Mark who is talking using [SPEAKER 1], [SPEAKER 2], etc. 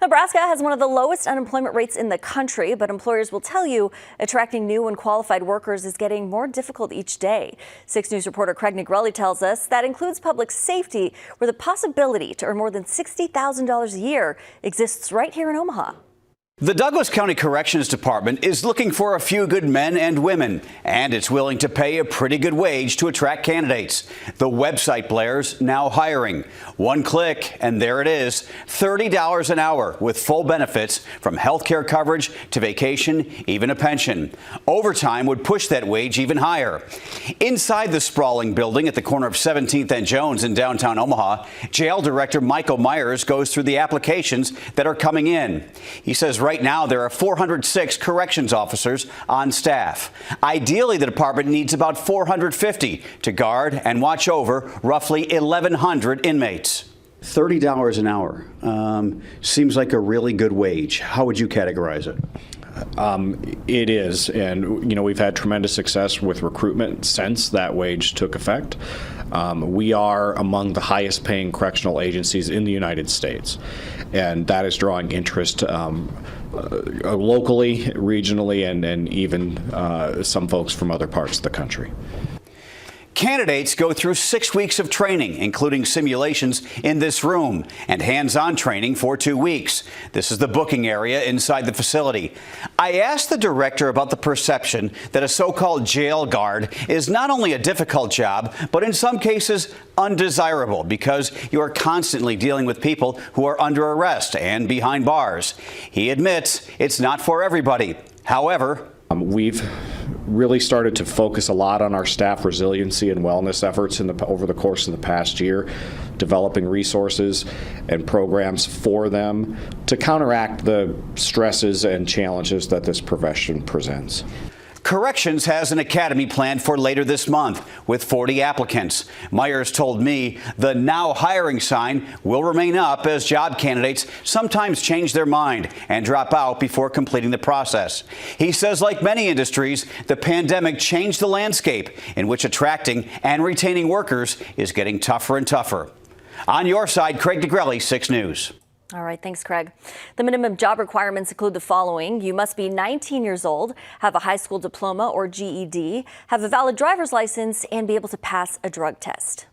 [SPEAKER 1] Nebraska has one of the lowest unemployment rates in the country, but employers will tell you attracting new and qualified workers is getting more difficult each day. 6 News reporter Craig Negrelli tells us that includes public safety, where the possibility to earn more than $60,000 a year exists right here in Omaha.
[SPEAKER 2] The Douglas County Corrections Department is looking for a few good men and women, and it's willing to pay a pretty good wage to attract candidates. The website blares now hiring. One click, and there it is, $30 an hour with full benefits from health care coverage to vacation, even a pension. Overtime would push that wage even higher. Inside the sprawling building at the corner of 17th and Jones in downtown Omaha, Jail Director Michael Myers goes through the applications that are coming in. He says right now there are 406 corrections officers on staff. Ideally, the department needs about 450 to guard and watch over roughly 1,100 inmates. $30 an hour seems like a really good wage. How would you categorize it?
[SPEAKER 3] It is, and we've had tremendous success with recruitment since that wage took effect. We are among the highest paying correctional agencies in the United States, and that is drawing interest locally, regionally, and even some folks from other parts of the country.
[SPEAKER 2] Candidates go through 6 weeks of training, including simulations in this room and hands-on training for 2 weeks. This is the booking area inside the facility. I asked the director about the perception that a so-called jail guard is not only a difficult job, but in some cases undesirable because you are constantly dealing with people who are under arrest and behind bars. He admits it's not for everybody. However,
[SPEAKER 3] we've really started to focus a lot on our staff resiliency and wellness efforts over the course of the past year, developing resources and programs for them to counteract the stresses and challenges that this profession presents.
[SPEAKER 2] Corrections has an academy planned for later this month with 40 applicants. Myers told me the now hiring sign will remain up as job candidates sometimes change their mind and drop out before completing the process. He says, like many industries, the pandemic changed the landscape in which attracting and retaining workers is getting tougher and tougher. On your side, Craig Negrelli, 6 News.
[SPEAKER 1] All right, thanks, Craig. The minimum job requirements include the following. You must be 19 years old, have a high school diploma or GED, have a valid driver's license, and be able to pass a drug test.